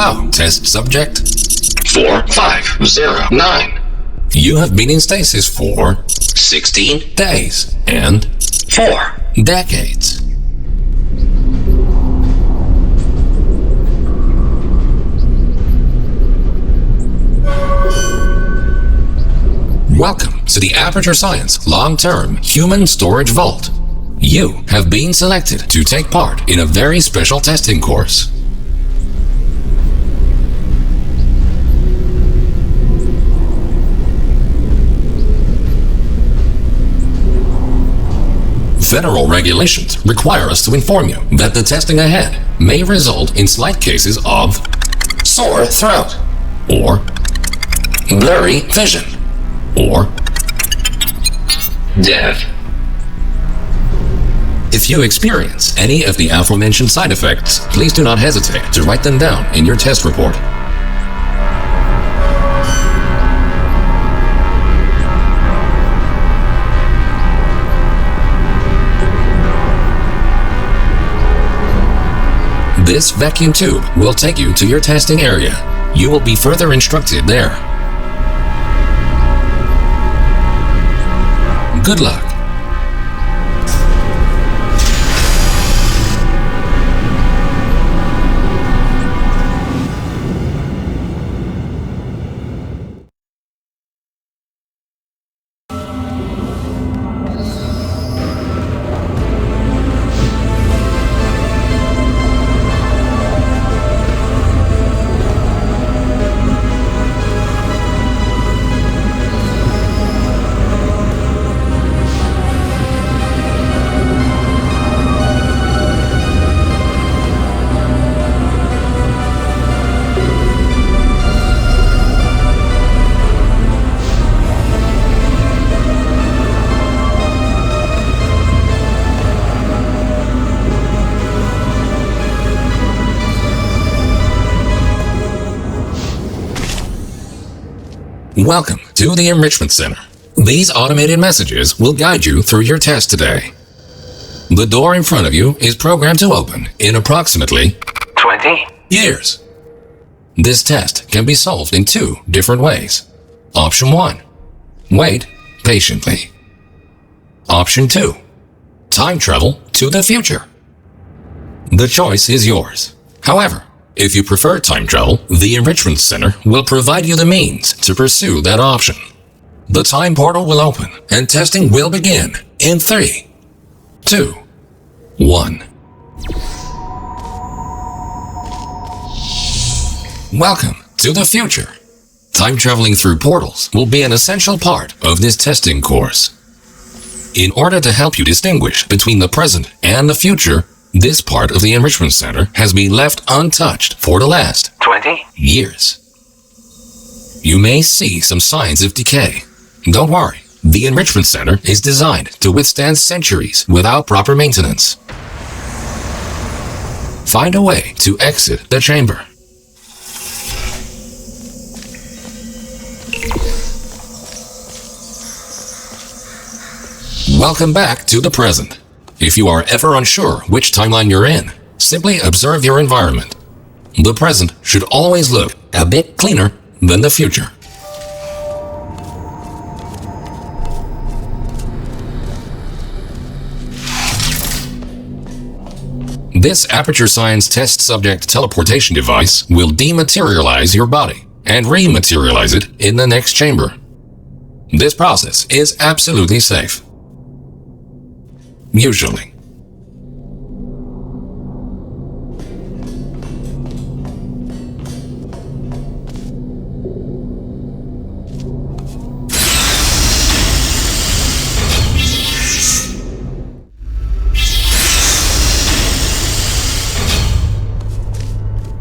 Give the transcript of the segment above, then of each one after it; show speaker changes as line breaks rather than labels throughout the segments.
Hello, test subject.
4509.
You have been in stasis for
16
days and
4
decades. Welcome to the Aperture Science Long-Term Human Storage Vault. You have been selected to take part in a very special testing course. Federal regulations require us to inform you that the testing ahead may result in slight cases of sore throat, or blurry vision, or
death.
If you experience any of the aforementioned side effects, please do not hesitate to write them down in your test report. This vacuum tube will take you to your testing area. You will be further instructed there. Good luck. Welcome to the Enrichment Center. These automated messages will guide you through your test today. The door in front of you is programmed to open in approximately
20
years. This test can be solved in two different ways. Option 1. Wait patiently. Option 2. Time travel to the future. The choice is yours. However, if you prefer time travel, the Enrichment Center will provide you the means to pursue that option. The time portal will open and testing will begin in 3, 2, 1. Welcome to the future. Time traveling through portals will be an essential part of this testing course. In order to help you distinguish between the present and the future, this part of the Enrichment Center has been left untouched for the last
20
years. You may see some signs of decay. Don't worry, the Enrichment Center is designed to withstand centuries without proper maintenance. Find a way to exit the chamber. Welcome back to the present. If you are ever unsure which timeline you're in, simply observe your environment. The present should always look a bit cleaner than the future. This Aperture Science test subject teleportation device will dematerialize your body and rematerialize it in the next chamber. This process is absolutely safe. Usually.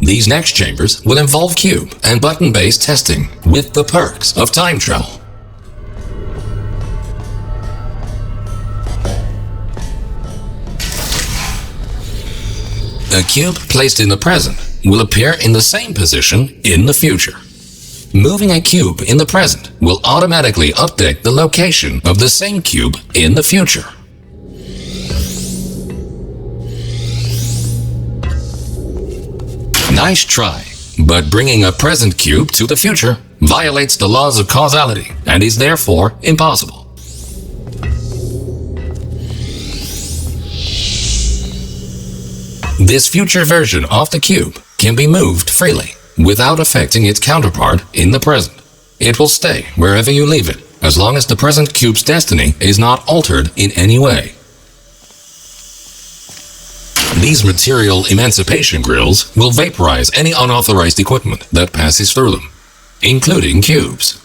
These next chambers will involve cube and button-based testing with the perks of time travel. A cube placed in the present will appear in the same position in the future. Moving a cube in the present will automatically update the location of the same cube in the future. Nice try, But bringing a present cube to the future violates the laws of causality and is therefore impossible. This future version of the cube can be moved freely without affecting its counterpart in the present. It will stay wherever you leave it, as long as the present cube's destiny is not altered in any way. These material emancipation grills will vaporize any unauthorized equipment that passes through them, including cubes.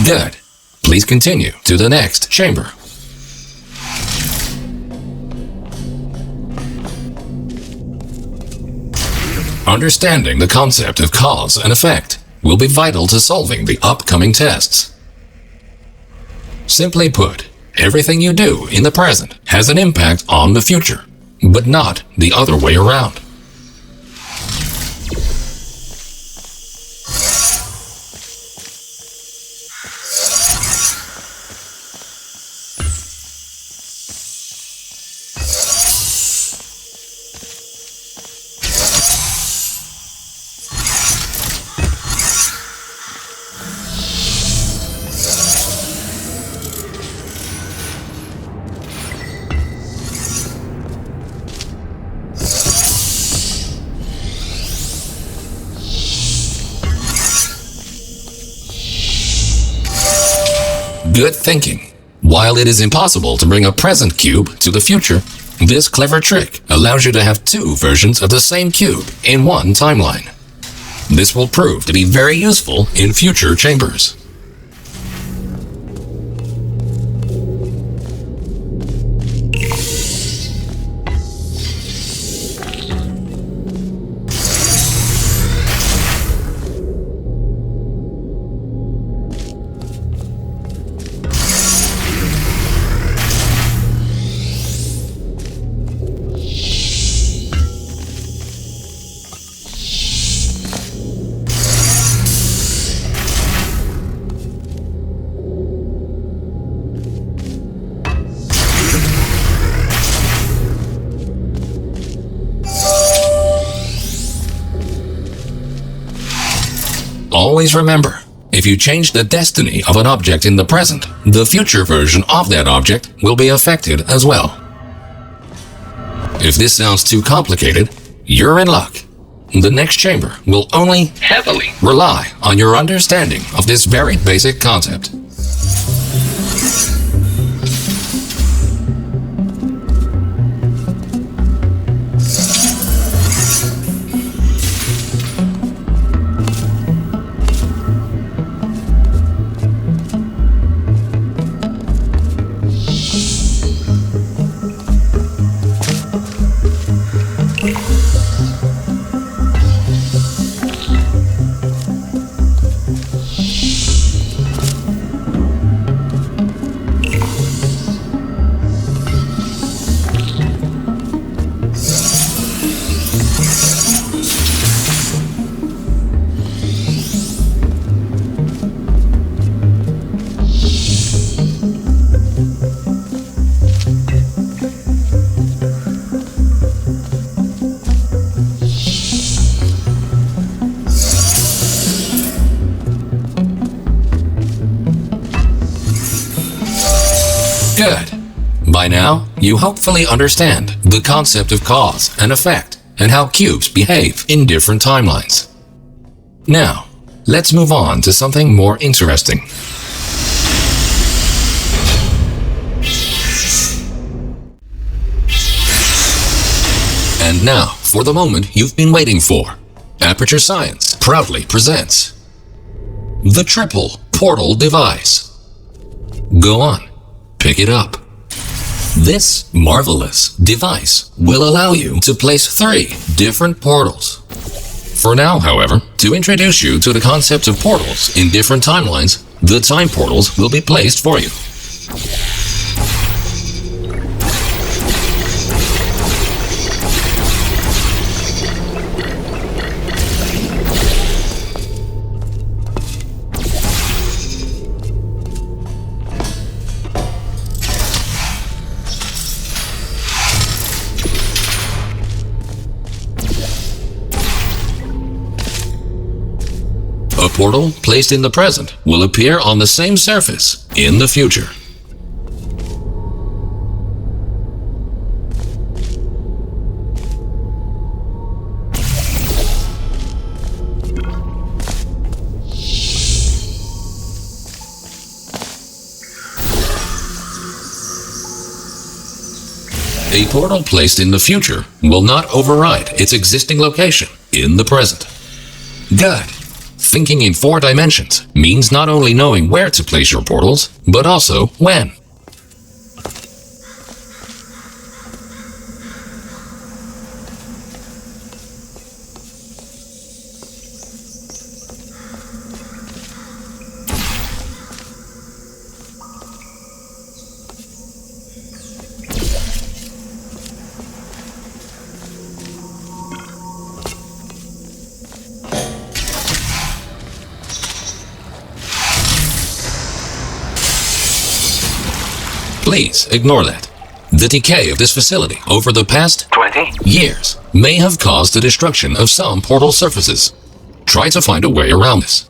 Good. Please continue to the next chamber. Understanding the concept of cause and effect will be vital to solving the upcoming tests. Simply put, everything you do in the present has an impact on the future, but not the other way around. Good thinking. While it is impossible to bring a present cube to the future, this clever trick allows you to have two versions of the same cube in one timeline. This will prove to be very useful in future chambers. Always remember, if you change the destiny of an object in the present, the future version of that object will be affected as well. If this sounds too complicated, you're in luck. The next chamber will only heavily rely on your understanding of this very basic concept. Good. By now, you hopefully understand the concept of cause and effect and how cubes behave in different timelines. Now, let's move on to something more interesting. And now, for the moment you've been waiting for, Aperture Science proudly presents the Triple Portal Device. Go on. Pick it up. This marvelous device will allow you to place 3 different portals. For now, however, to introduce you to the concept of portals in different timelines, the time portals will be placed for you. A portal placed in the present will appear on the same surface in the future. A portal placed in the future will not override its existing location in the present. Good. Thinking in 4 dimensions means not only knowing where to place your portals, but also when. Please ignore that. The decay of this facility over the past
20
years may have caused the destruction of some portal surfaces. Try to find a way around this.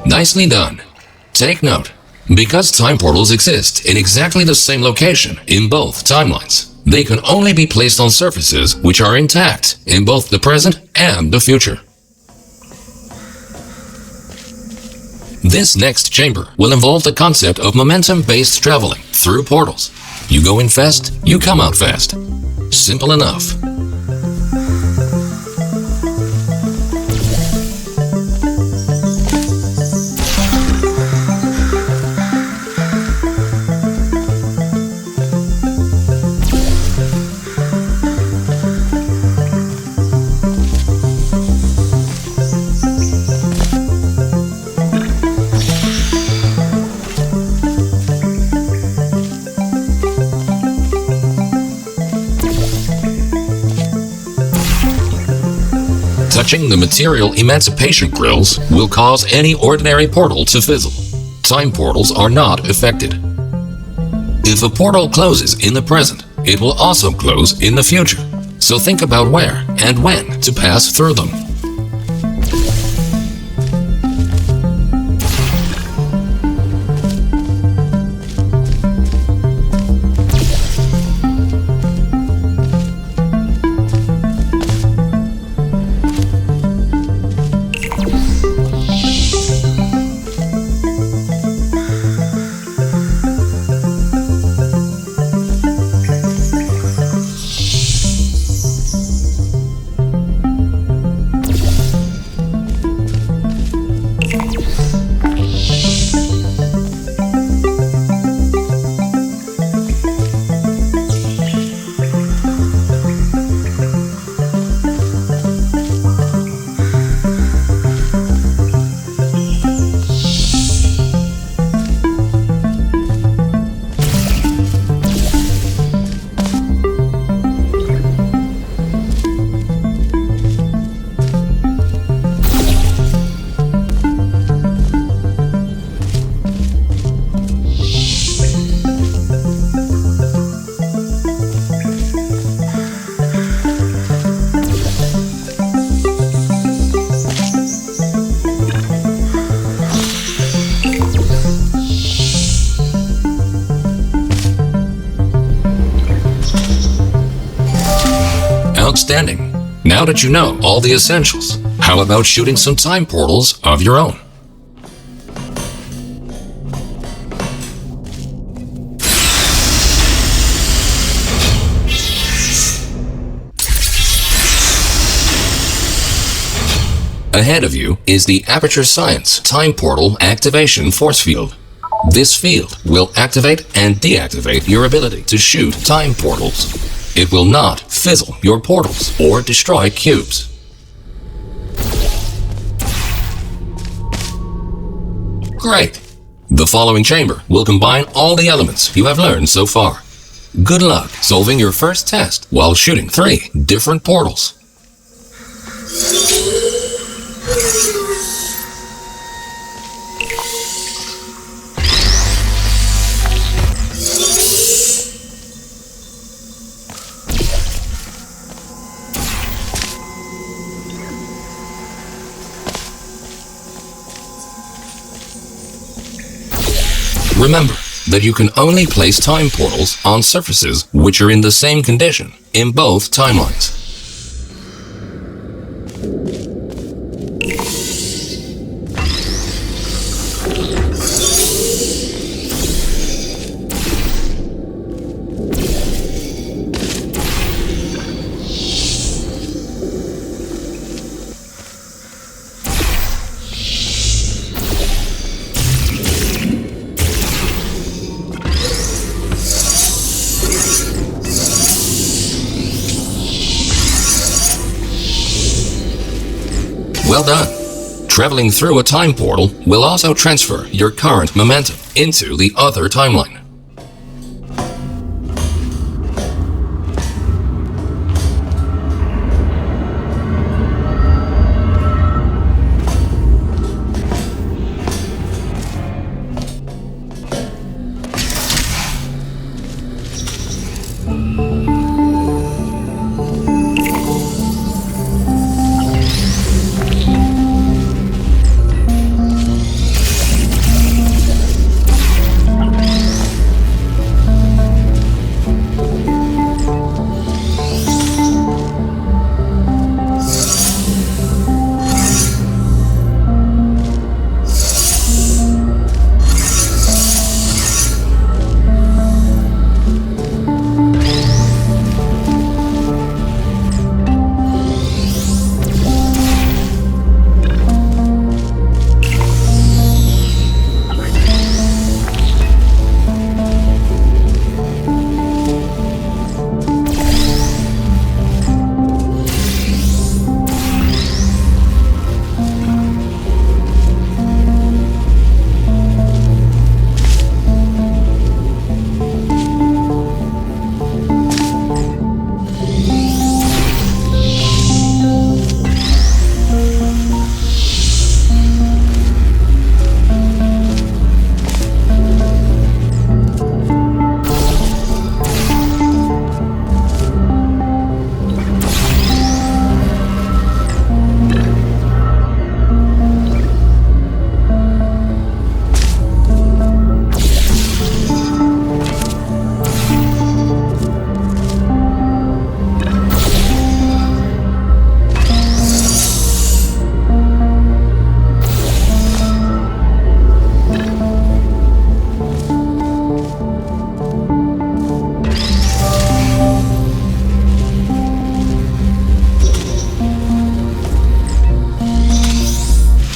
Nicely done. Take note, because time portals exist in exactly the same location in both timelines, they can only be placed on surfaces which are intact in both the present and the future. This next chamber will involve the concept of momentum-based traveling through portals. You go in fast, you come out fast. Simple enough. Touching the material emancipation grills will cause any ordinary portal to fizzle. Time portals are not affected. If a portal closes in the present, it will also close in the future. So think about where and when to pass through them. Outstanding. Now that you know all the essentials, how about shooting some time portals of your own? Ahead of you is the Aperture Science Time Portal Activation Force Field. This field will activate and deactivate your ability to shoot time portals. It will not fizzle your portals or destroy cubes. Great! The following chamber will combine all the elements you have learned so far. Good luck solving your first test while shooting 3 different portals. Remember that you can only place time portals on surfaces which are in the same condition in both timelines. Well done! Traveling through a time portal will also transfer your current momentum into the other timeline.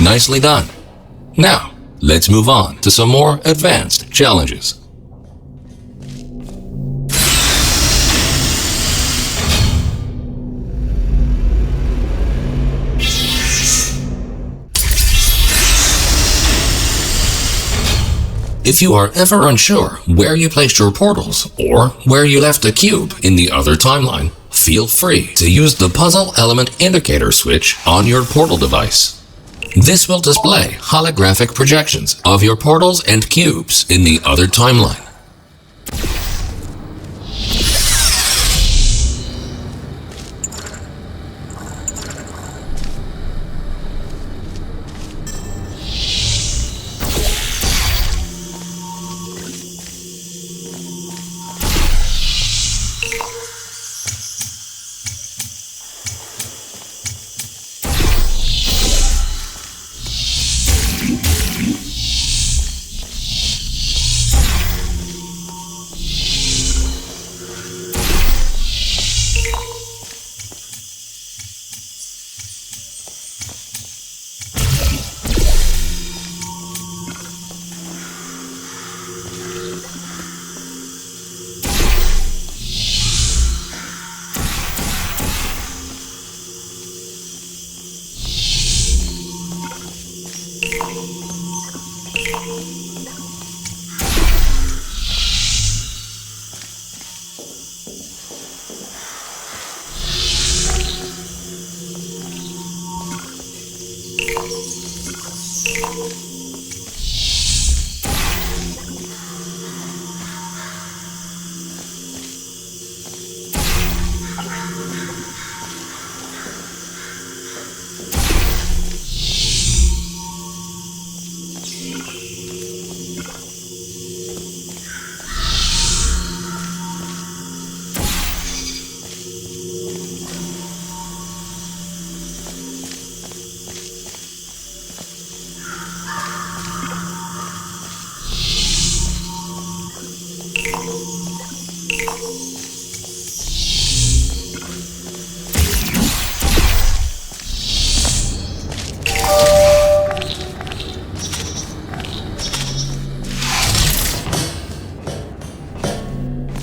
Nicely done. Now, let's move on to some more advanced challenges. If you are ever unsure where you placed your portals or where you left a cube in the other timeline, feel free to use the puzzle element indicator switch on your portal device. This will display holographic projections of your portals and cubes in the other timeline.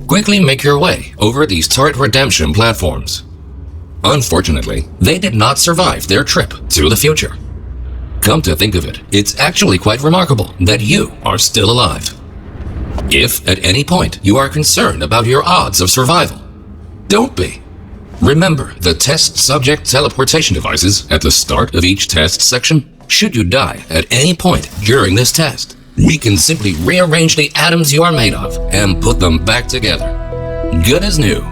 Quickly make your way over these turret redemption platforms. Unfortunately, they did not survive their trip to the future. Come to think of it, it's actually quite remarkable that you are still alive. If at any point you are concerned about your odds of survival, don't be. Remember the test subject teleportation devices at the start of each test section. Should you die at any point during this test, we can simply rearrange the atoms you are made of and put them back together. Good as new.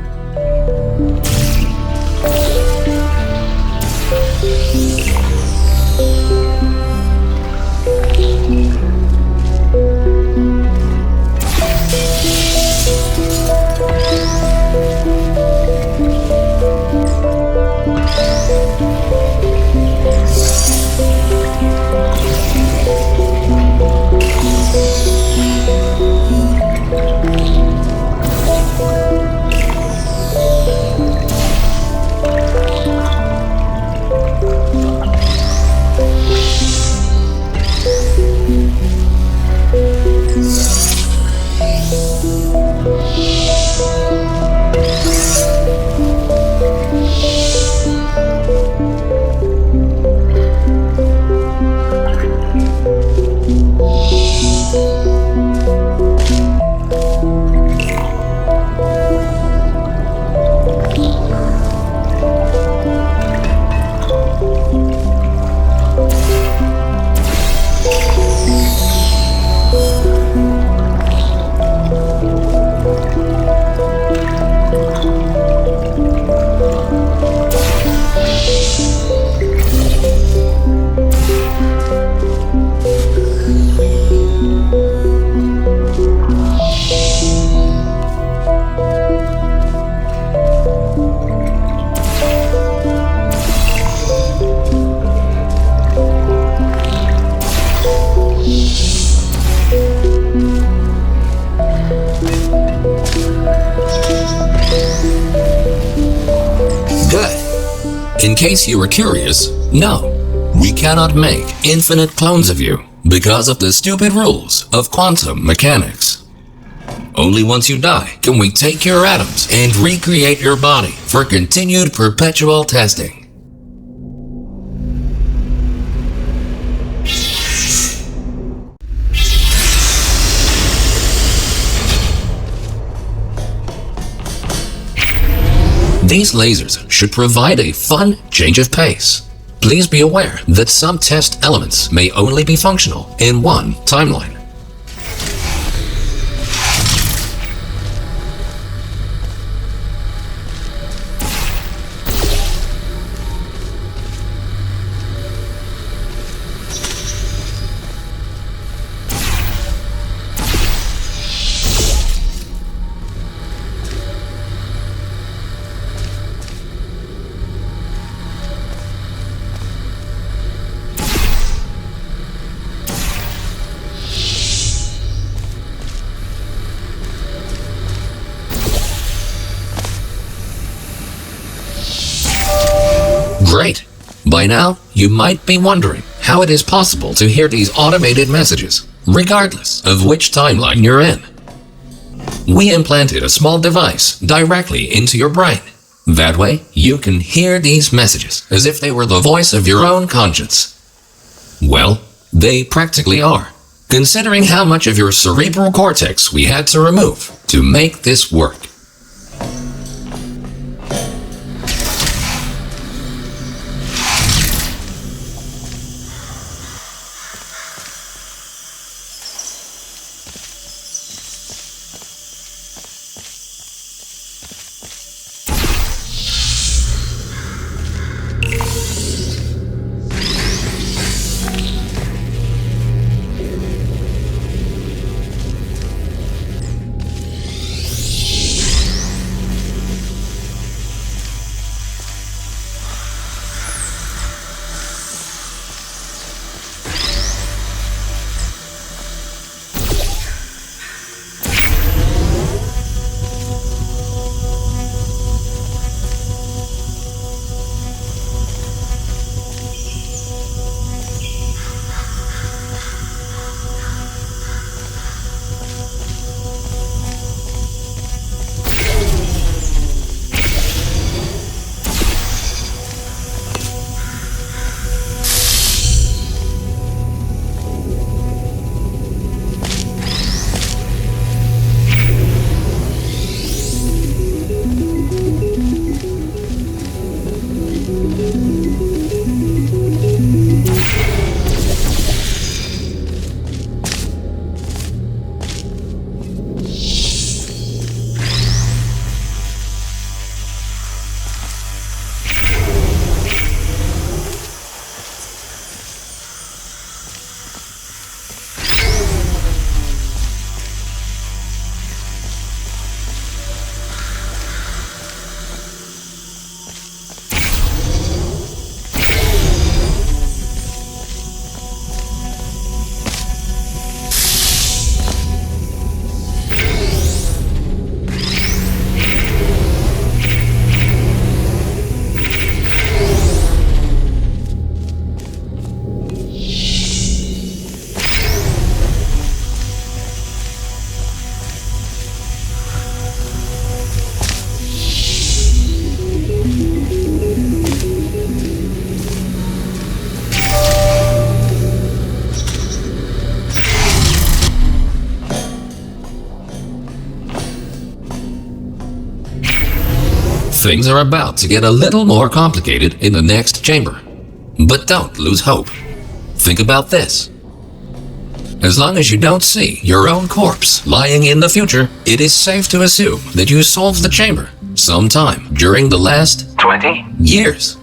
In case you were curious, no, we cannot make infinite clones of you because of the stupid rules of quantum mechanics. Only once you die can we take your atoms and recreate your body for continued perpetual testing. These lasers should provide a fun change of pace. Please be aware that some test elements may only be functional in one timeline. Great! By now, you might be wondering how it is possible to hear these automated messages, regardless of which timeline you're in. We implanted a small device directly into your brain. That way, you can hear these messages as if they were the voice of your own conscience. Well, they practically are, considering how much of your cerebral cortex we had to remove to make this work. Things are about to get a little more complicated in the next chamber. But don't lose hope. Think about this. As long as you don't see your own corpse lying in the future, it is safe to assume that you solved the chamber sometime during the last
20
years.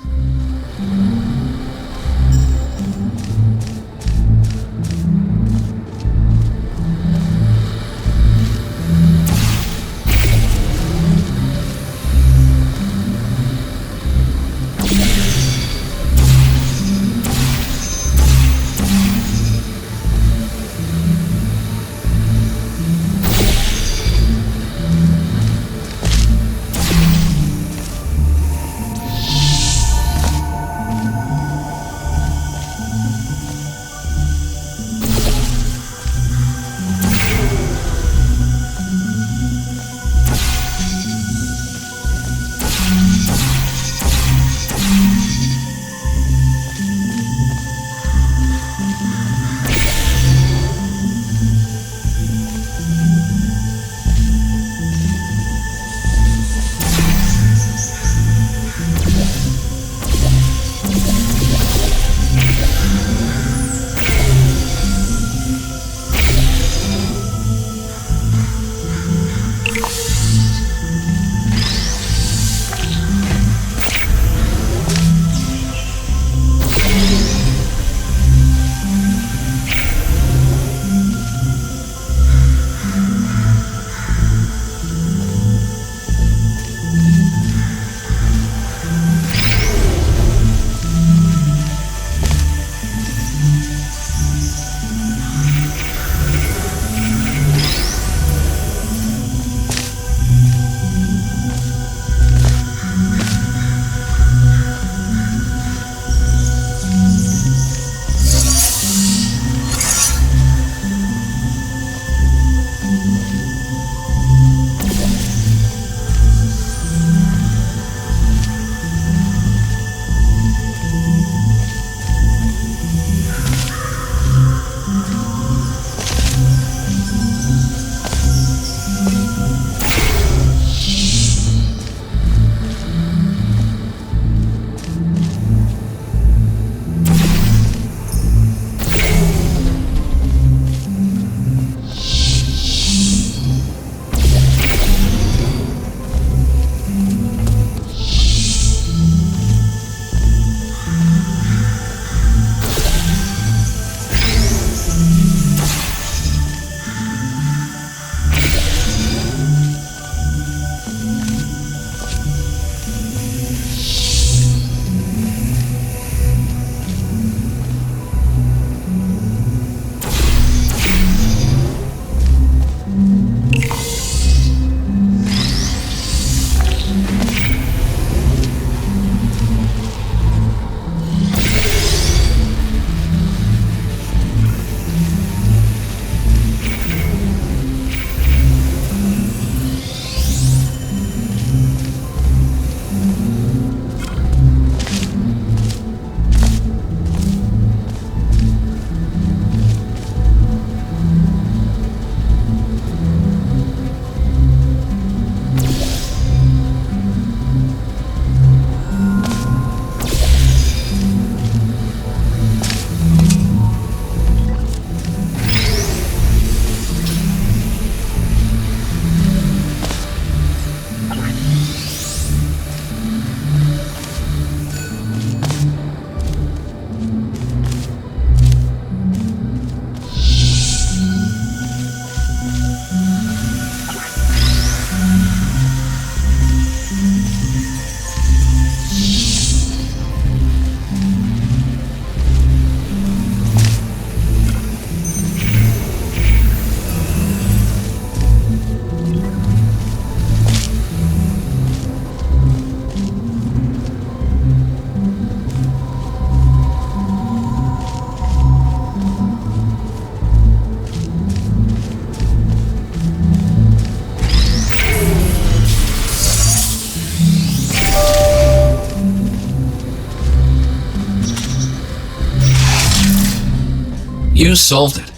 You solved it.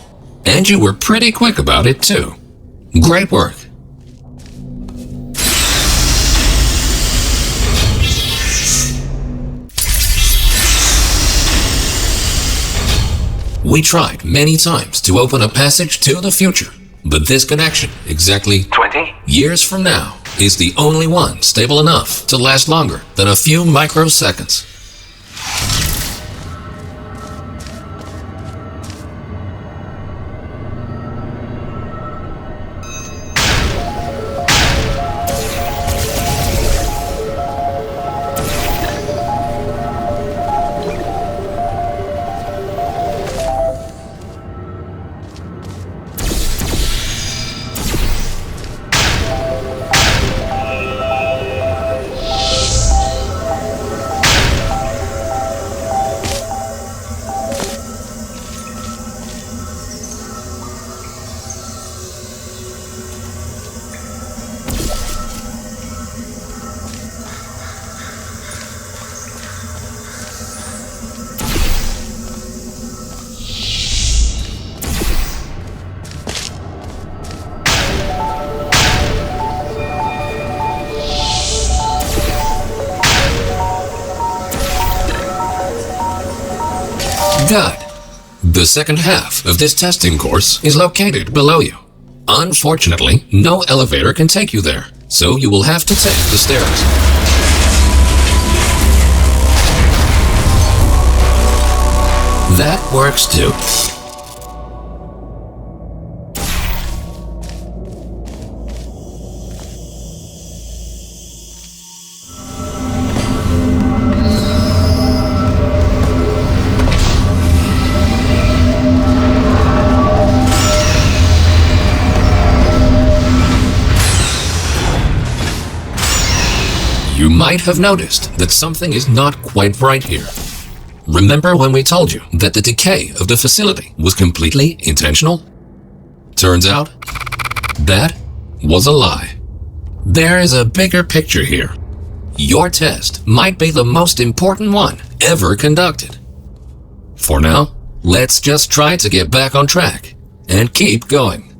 And you were pretty quick about it, too. Great work. We tried many times to open a passage to the future, but this connection, exactly
20.
years from now, is the only one stable enough to last longer than a few microseconds. Good. The second half of this testing course is located below you. Unfortunately, no elevator can take you there, so you will have to take the stairs. That works too. You might have noticed that something is not quite right here. Remember when we told you that the decay of the facility was completely intentional? Turns out, that was a lie. There is a bigger picture here. Your test might be the most important one ever conducted. For now, let's just try to get back on track and keep going.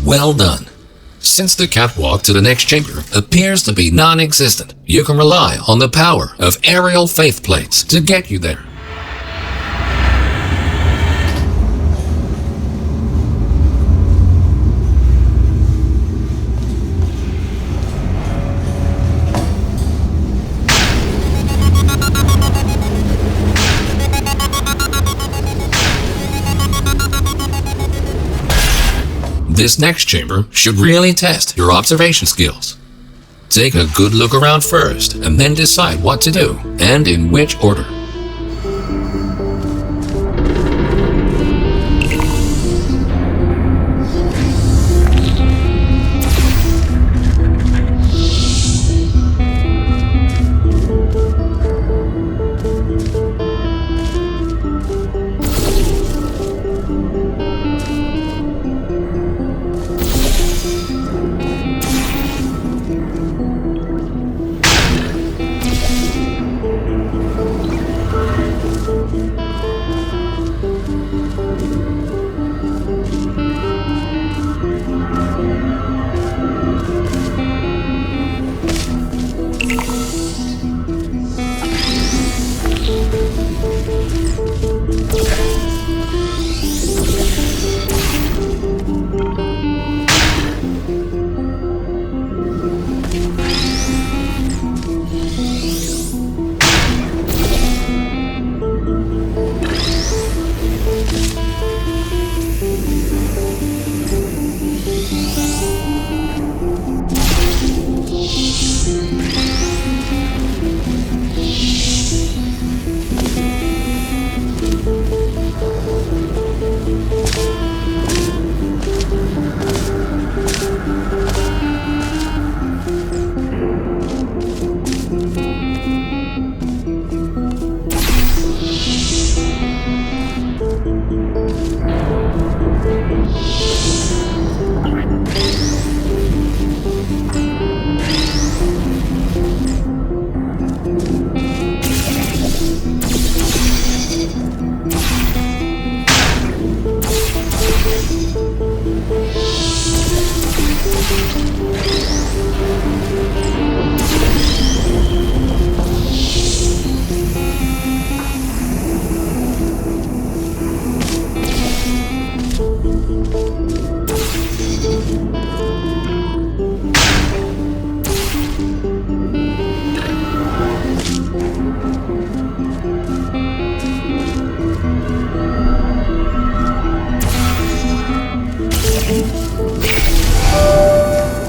Well done. Since the catwalk to the next chamber appears to be non-existent, you can rely on the power of aerial faith plates to get you there. This next chamber should really test your observation skills. Take a good look around first and then decide what to do and in which order.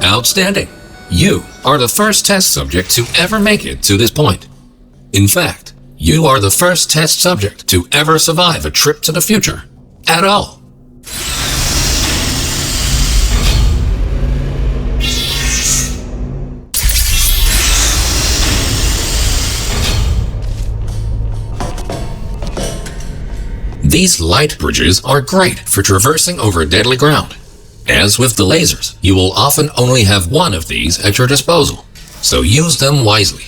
Outstanding! You are the first test subject to ever make it to this point. In fact, you are the first test subject to ever survive a trip to the future at all. These light bridges are great for traversing over deadly ground. As with the lasers, you will often only have one of these at your disposal, so use them wisely.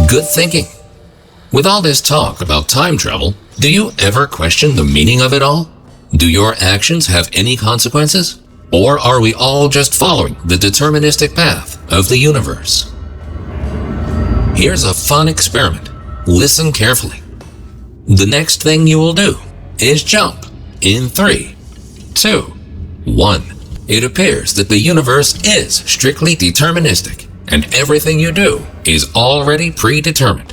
Good thinking. With all this talk about time travel, do you ever question the meaning of it all? Do your actions have any consequences? Or are we all just following the deterministic path of the universe? Here's a fun experiment. Listen carefully. The next thing you will do is jump in 3, 2, 1. It appears that the universe is strictly deterministic, and everything you do is already predetermined.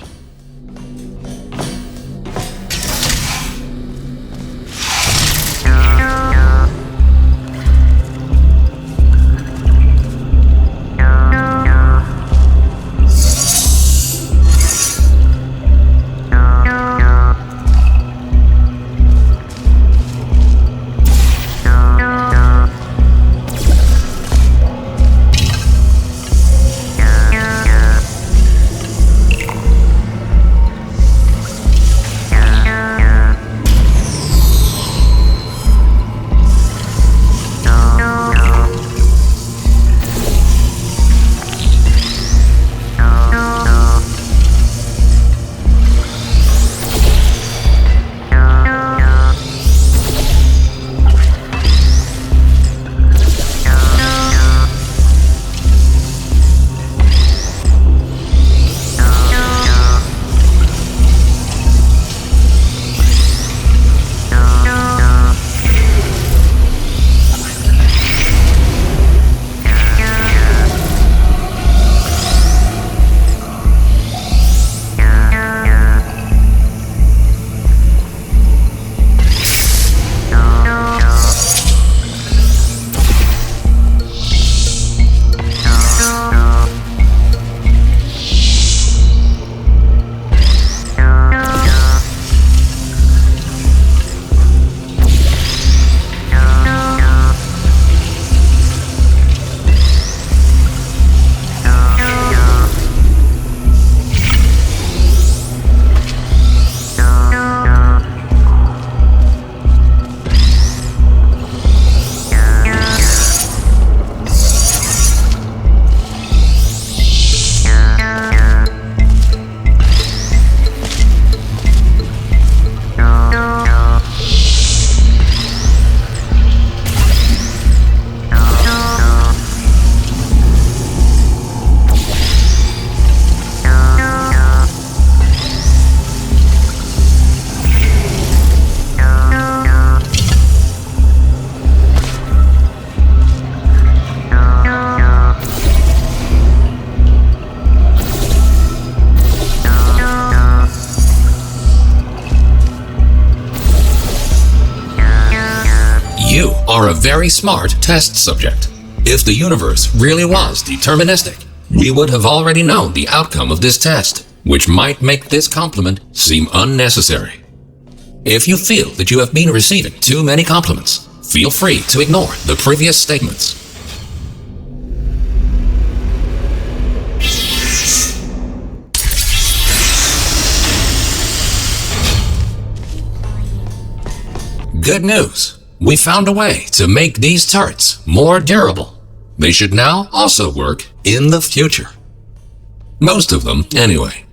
You are a very smart test subject. If the universe really was deterministic, we would have already known the outcome of this test, which might make this compliment seem unnecessary. If you feel that you have been receiving too many compliments, feel free to ignore the previous statements. Good news! We found a way to make these turrets more durable. They should now also work in the future. Most of them, anyway.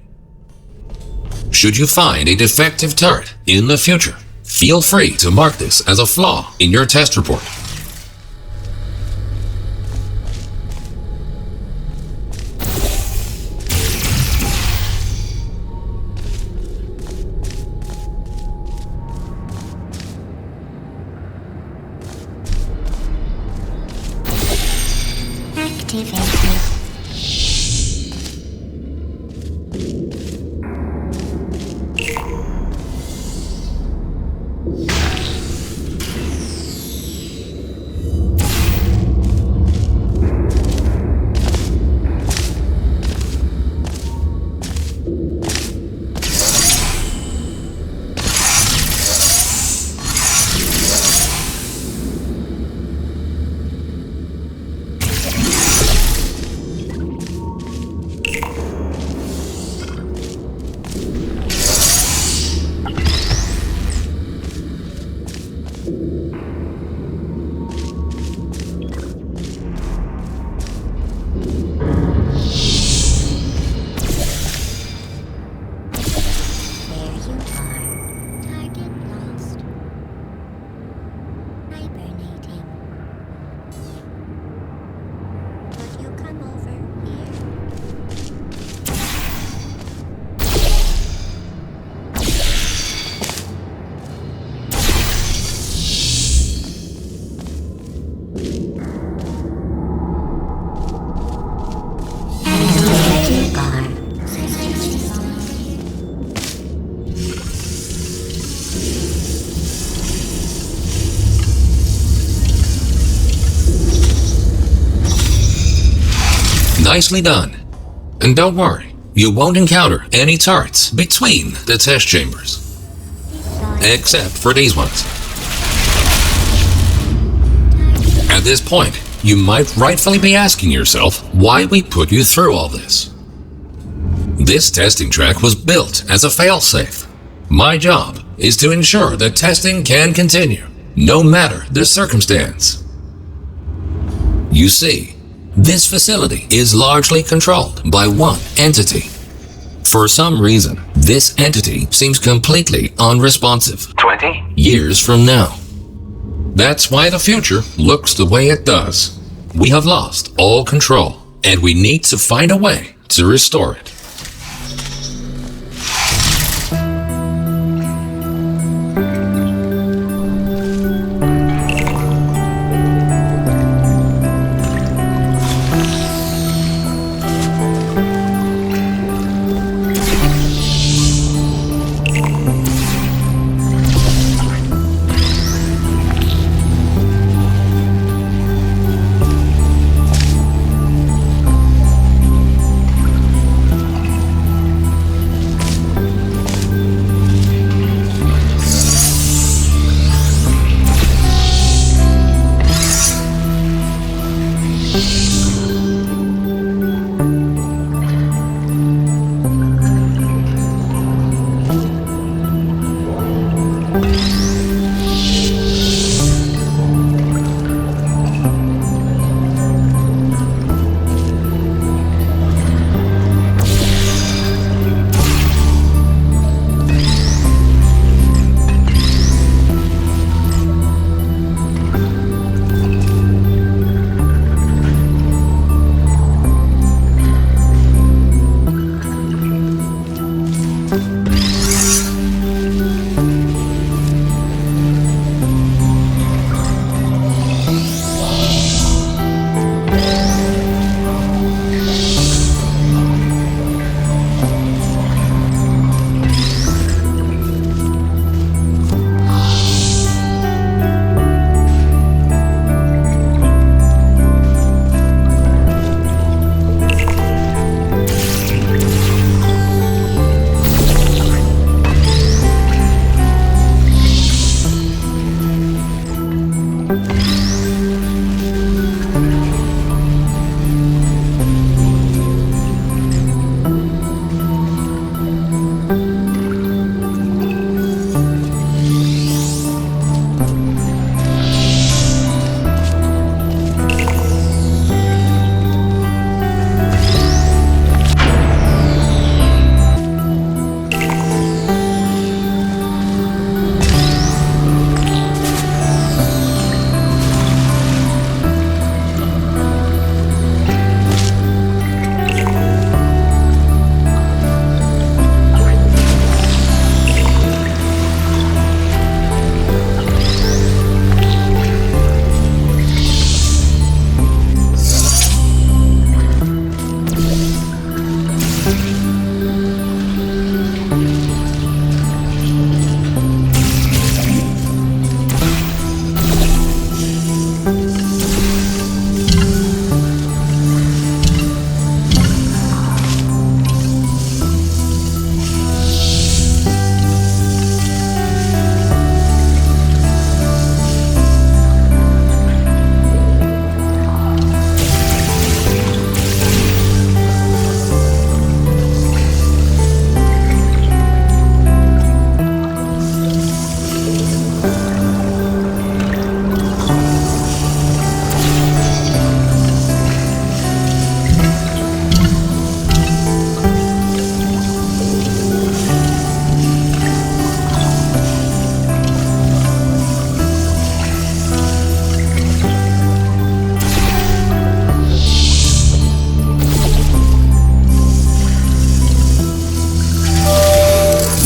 Should you find a defective turret in the future, feel free to mark this as a flaw in your test report.
Activated.
Nicely done. And don't worry, you won't encounter any turrets between the test chambers. Except for these ones. At this point, you might rightfully be asking yourself why we put you through all this. This testing track was built as a failsafe. My job is to ensure that testing can continue, no matter the circumstance. You see, this facility is largely controlled by one entity. For some reason, this entity seems completely unresponsive
20.
years from now. That's why the future looks the way it does. We have lost all control, and we need to find a way to restore it.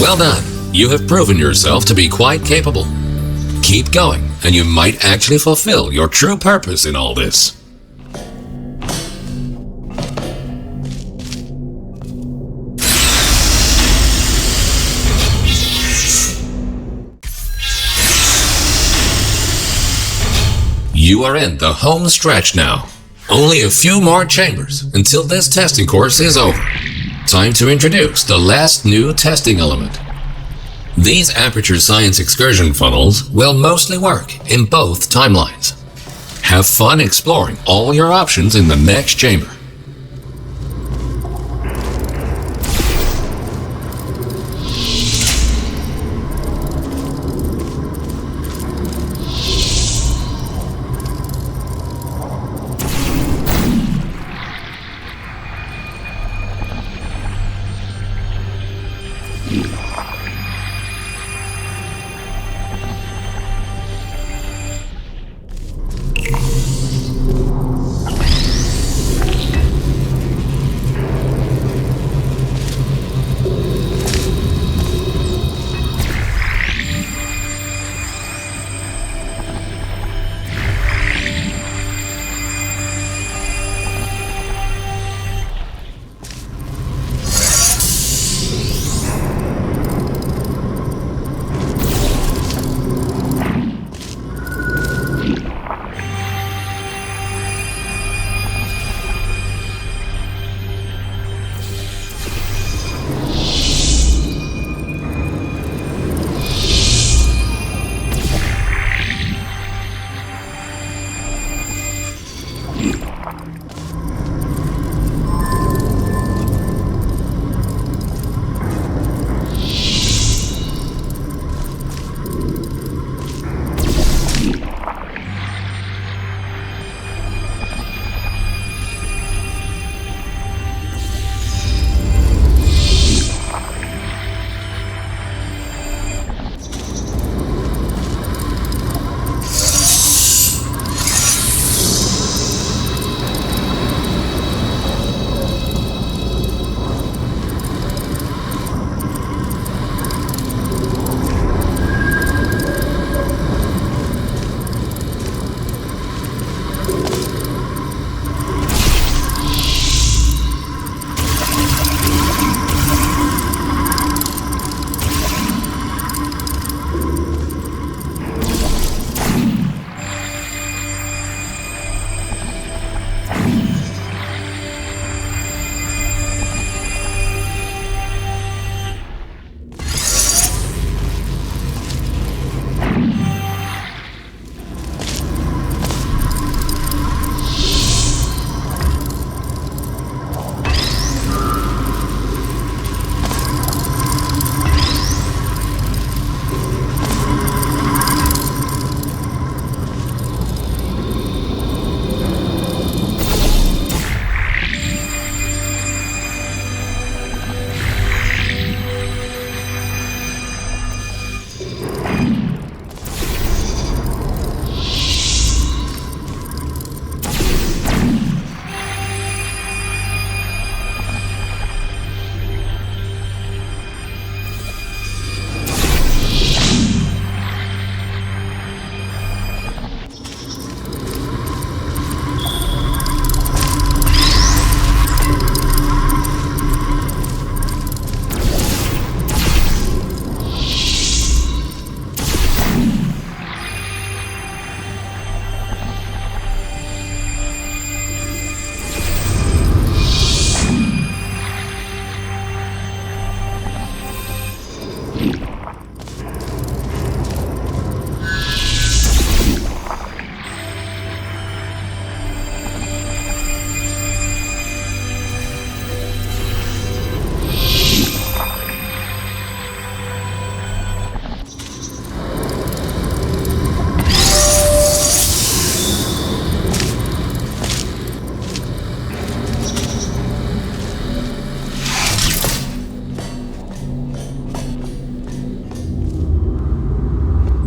Well done. You have proven yourself to be quite capable. Keep going, and you might actually fulfill your true purpose in all this. You are in the home stretch now. Only a few more chambers until this testing course is over. Time to introduce the last new testing element. These aperture science excursion funnels will mostly work in both timelines. Have fun exploring all your options in the next chamber.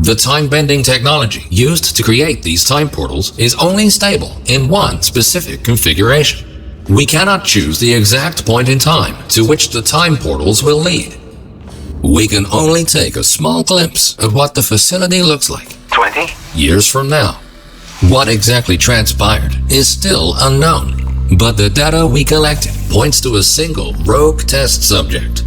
The time-bending technology used to create these time portals is only stable in one specific configuration. We cannot choose the exact point in time to which the time portals will lead. We can only take a small glimpse of what the facility looks like
20
years from now. What exactly transpired is still unknown, but the data we collected points to a single rogue test subject.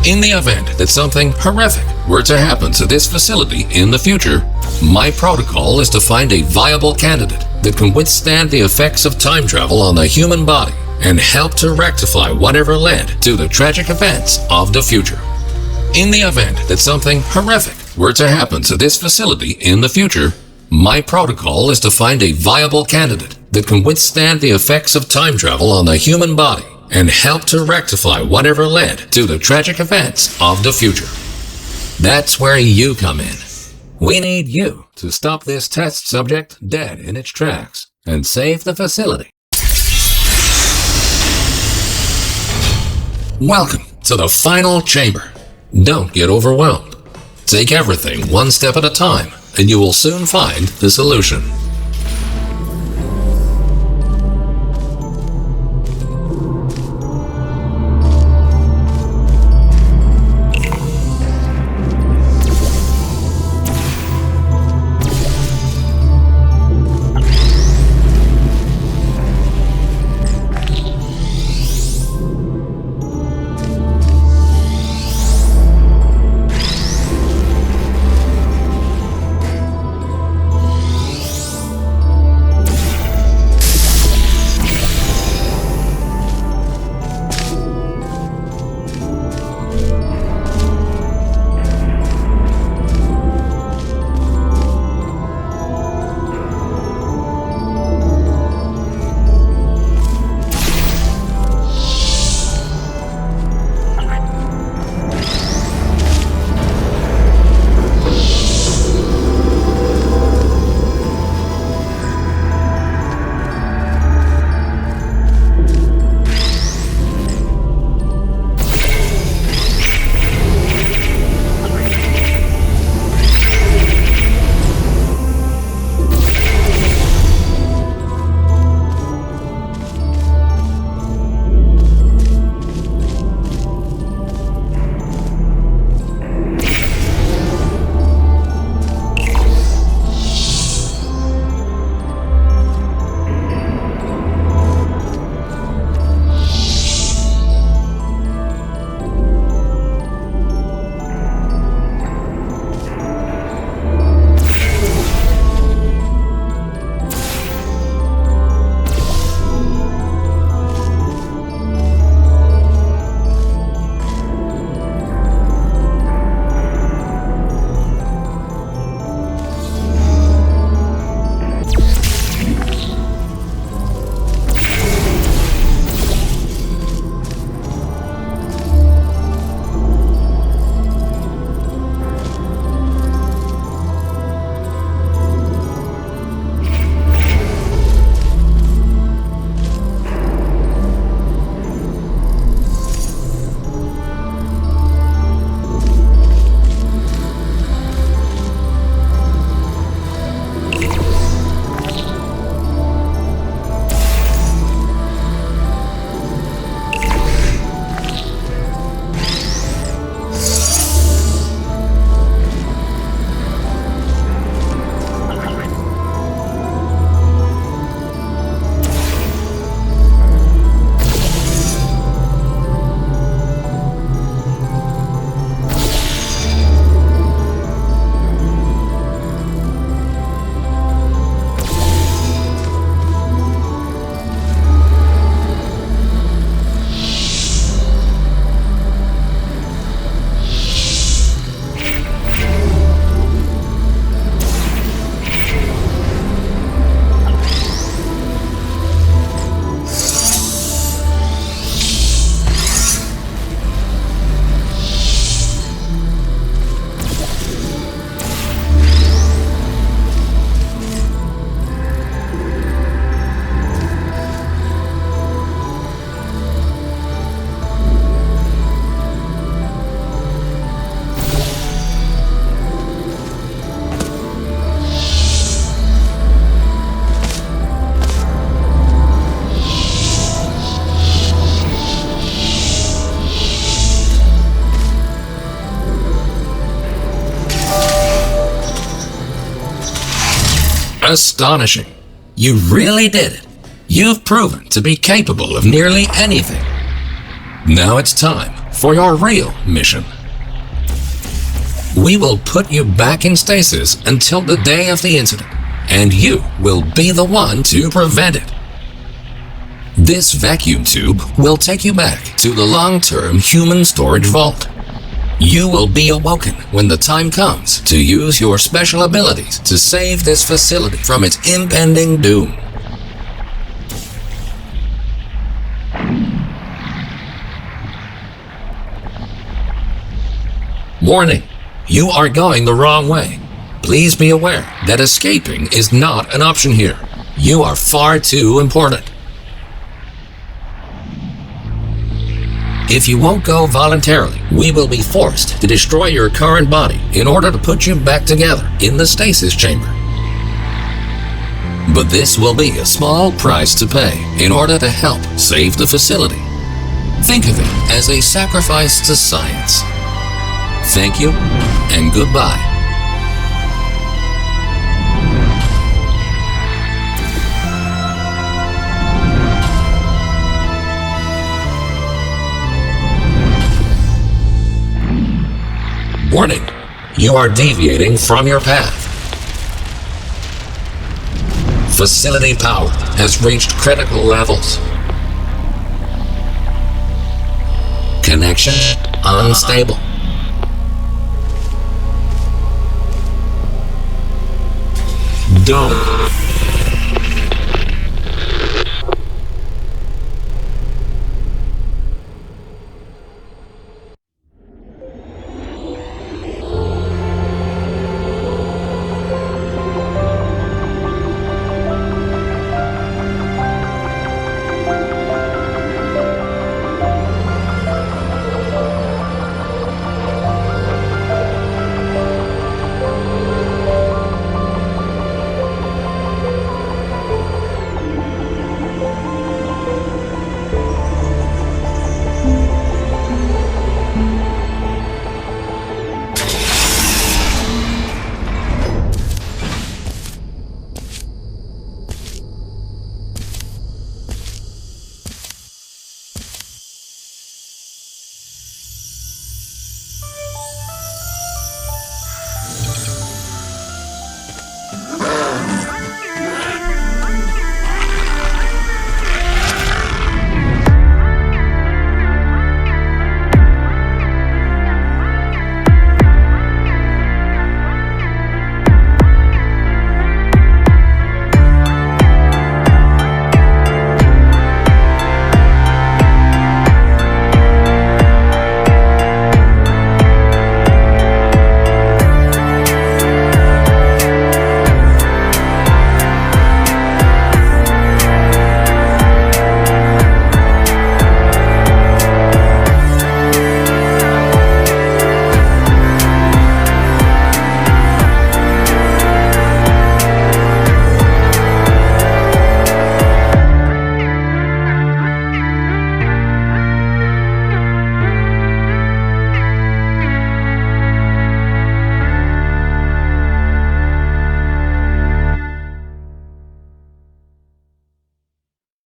In the event that something horrific were to happen to this facility in the future, my protocol is to find a viable candidate that can withstand the effects of time travel on the human body and help to rectify whatever led to the tragic events of the future. In the event that something horrific were to happen to this facility in the future, my protocol is to find a viable candidate that can withstand the effects of time travel on the human body and help to rectify whatever led to the tragic events of the future. That's where you come in. We need you to stop this test subject dead in its tracks and save the facility. Welcome to the final chamber. Don't get overwhelmed. Take everything one step at a time, and you will soon find the solution. Astonishing. You really did it. You've proven to be capable of nearly anything. Now it's time for your real mission. We will put you back in stasis until the day of the incident, and you will be the one to prevent it. This vacuum tube will take you back to the long-term human storage vault. You will be awoken when the time comes to use your special abilities to save this facility from its impending doom. Warning, you are going the wrong way. Please be aware that escaping is not an option here. You are far too important. If you won't go voluntarily, we will be forced to destroy your current body in order to put you back together in the stasis chamber. But this will be a small price to pay in order to help save the facility. Think of it as a sacrifice to science. Thank you and goodbye. Warning, you are deviating from your path. Facility power has reached critical levels. Connection unstable. Don't